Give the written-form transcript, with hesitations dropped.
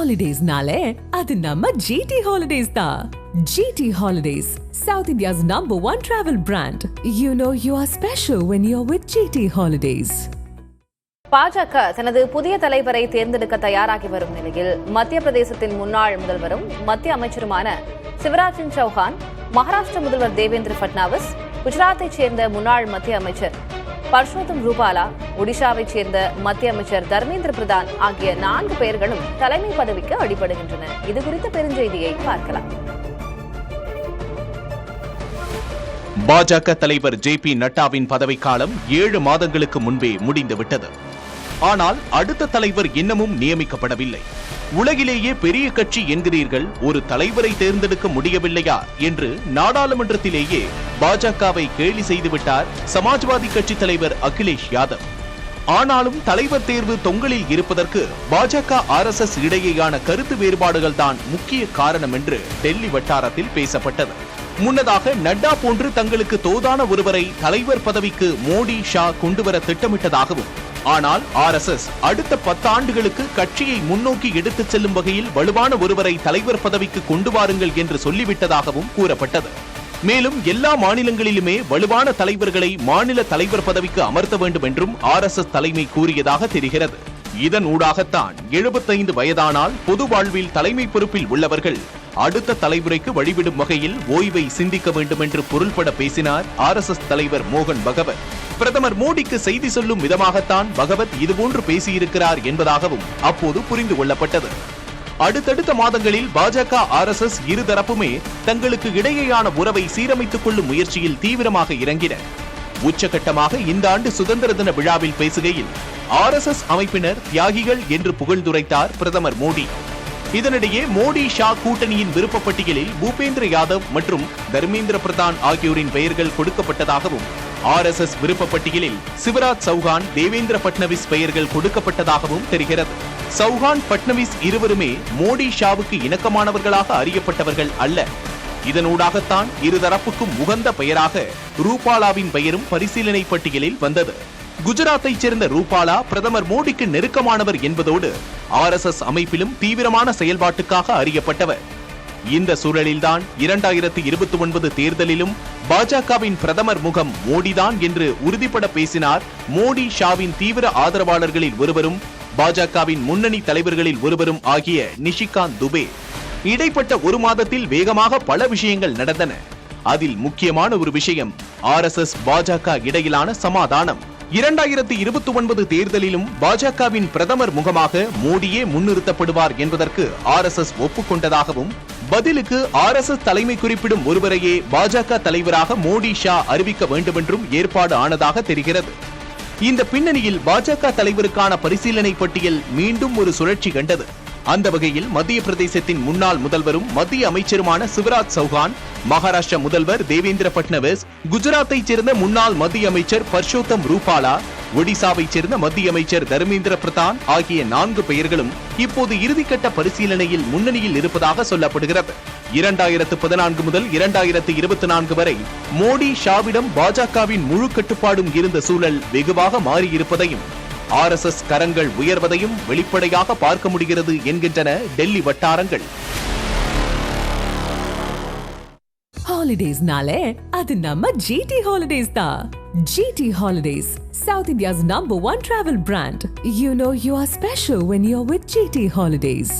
Holidays-nale, adu namma GT Holidays da. GT Holidays, South India's #1 travel brand. You know you are special when you're with GT Holidays. பாஜக தனது புதிய தலைவரை தேர்ந்தெடுக்க தயாராகி வரும் நிலையில் மத்திய பிரதேசத்தின் முன்னாள் முதல்வரும் மத்திய அமைச்சருமான சிவராஜ் சிங் சௌஹான், மகாராஷ்டிர முதல்வர் தேவேந்திர பட்னாவிஸ், குஜராத்தைச் சேர்ந்த முன்னாள் மத்திய அமைச்சர் பர்ஷோத்தம் ரூபாலா, ஒடிஷாவைச் சேர்ந்த மத்திய அமைச்சர் தர்மேந்திர பிரதான் ஆகிய 4 பெயர்களும் தலைமை பதவிக்கு அடிபடுகின்றன. இதுகுறித்த பெருஞ்செய்தியை பார்க்கலாம். பாஜக தலைவர் ஜே.பி. நட்டாவின் பதவிக்காலம் 7 மாதங்களுக்கு முன்பே முடிந்துவிட்டது. ஆனால் அடுத்த தலைவர் இன்னமும் நியமிக்கப்படவில்லை. உலகிலேயே பெரிய கட்சி என்கிறீர்கள், ஒரு தலைவரை தேர்ந்தெடுக்க முடியவில்லையா என்று நாடாளுமன்றத்திலேயே பாஜகவை கேலி செய்துவிட்டார் சமாஜ்வாதி கட்சி தலைவர் அகிலேஷ் யாதவ். ஆனாலும் தலைவர் தேர்வு தொங்கலில் இருப்பதற்கு பாஜக RSS இடையேயான கருத்து வேறுபாடுகள் தான் முக்கிய காரணம் என்று டெல்லி வட்டாரத்தில் பேசப்பட்டது. முன்னதாக நட்டா போன்று தங்களுக்கு தோதான ஒருவரை தலைவர் பதவிக்கு மோடி, ஷா கொண்டுவர திட்டமிட்டதாகவும், ஆனால் RSS அடுத்த 10 ஆண்டுகளுக்கு கட்சியை முன்னோக்கி எடுத்துச் செல்லும் வகையில் வலுவான ஒருவரை தலைவர் பதவிக்கு கொண்டு வாருங்கள் என்று சொல்லிவிட்டதாகவும் கூறப்பட்டது. மேலும் எல்லா மாநிலங்களிலுமே வலுவான தலைவர்களை மாநில தலைவர் பதவிக்கு அமர்த்த வேண்டும் என்றும் RSS தலைமை கூறியதாக தெரிகிறது. இதன் ஊடாகத்தான் 75 வயதானால் பொது வாழ்வில் தலைமை பொறுப்பில் உள்ளவர்கள் அடுத்த தலைமுறைக்கு வழிவிடும் வகையில் ஓய்வை சிந்திக்க வேண்டும் என்று பொருள்பட பேசினார் RSS தலைவர் மோகன் பகவத். பிரதமர் மோடிக்கு செய்தி சொல்லும் விதமாகத்தான் பகவத் இதுபோன்று பேசியிருக்கிறார் என்பதாகவும் அப்போது புரிந்து கொள்ளப்பட்டது. அடுத்தடுத்த மாதங்களில் பாஜக RSS இருதரப்புமே தங்களுக்கு இடையேயான உறவை சீரமைத்துக் கொள்ளும் முயற்சியில் தீவிரமாக இறங்கின. உச்சகட்டமாக இந்த ஆண்டு சுதந்திர தின விழாவில் பேசுகையில் RSS அமைப்பினர் தியாகிகள் என்று புகழ்ந்துரைத்தார் பிரதமர் மோடி. இதனிடையே மோடி ஷா கூட்டணியின் விருப்ப பட்டியலில் பூபேந்திர யாதவ் மற்றும் தர்மேந்திர பிரதான் ஆகியோரின் பெயர்கள் கொடுக்கப்பட்டதாகவும், RSS விருப்ப பட்டியலில் சிவராஜ் சௌஹான், தேவேந்திர பட்னவிஸ் பெயர்கள் கொடுக்கப்பட்டதாகவும் தெரிகிறது. சௌஹான், பட்னவிஸ் இருவருமே மோடி ஷாவுக்கு இணக்கமானவர்களாக அறியப்பட்டவர்கள் அல்ல. இதனூடாகத்தான் இருதரப்புக்கும் உகந்த பெயராக ரூபாலாவின் பெயரும் பரிசீலனை பட்டியலில் வந்தது. குஜராத்தைச் சேர்ந்த ரூபாலா பிரதமர் மோடிக்கு நெருக்கமானவர் என்பதோடு RSS அமைப்பிலும் தீவிரமான செயல்பாட்டுக்காக அறியப்பட்டவர். இந்த சூழலில்தான் 2029 தேர்தலிலும் பாஜகவின் பிரதமர் முகம் மோடிதான் என்று உறுதிபட பேசினார் மோடி ஷாவின் தீவிர ஆதரவாளர்களில் ஒருவரும் பாஜகவின் முன்னணி தலைவர்களில் ஒருவரும் ஆகிய நிஷிகாந்த் துபே. இடைப்பட்ட ஒரு மாதத்தில் வேகமாக பல விஷயங்கள் நடந்தன. அதில் முக்கியமான ஒரு விஷயம் RSS பாஜக இடையிலான சமாதானம். 2029 தேர்தலிலும் பாஜகவின் பிரதமர் முகமாக மோடியே முன்னிறுத்தப்படுவார் என்பதற்கு RSS ஒப்புக்கொண்டதாகவும், பதிலுக்கு RSS தலைமை குறிப்பிடும் ஒருவரையே பாஜக தலைவராக மோடி, ஷா அறிவிக்க வேண்டுமென்றும் ஏற்பாடு ஆனதாக தெரிகிறது. இந்த பின்னணியில் பாஜக தலைவருக்கான பரிசீலனை பட்டியல் மீண்டும் ஒரு சுழற்சி கண்டது. அந்த வகையில் மத்திய பிரதேசத்தின் முன்னாள் முதல்வரும் மத்திய அமைச்சருமான சிவராஜ் சௌஹான், மகாராஷ்டிர முதல்வர் தேவேந்திர பட்னவிஸ், குஜராத்தைச் சேர்ந்த முன்னாள் மத்திய அமைச்சர் பர்ஷோத்தம் ரூபாலா, ஒடிசாவைச் சேர்ந்த மத்திய அமைச்சர் தர்மேந்திர பிரதான் ஆகிய 4 பெயர்களும் இப்போது இறுதிக்கட்ட பரிசீலனையில் முன்னணியில் இருப்பதாக சொல்லப்படுகிறது. 2014 முதல் 2024 வரை மோடி, ஷாவிடம் பாஜகவின் முழு கட்டுப்பாடும் இருந்த சூழல் வெகுவாக மாறியிருப்பதையும், RSS கரங்கள் உயர்வதையும் வெளிப்படையாக பார்க்க முடிகிறது என்கின்றன டெல்லி வட்டாரங்கள். Holidays-nale, adu namma GT Holidays da. GT Holidays, South India's #1 travel brand. You know you are special when you're with GT Holidays.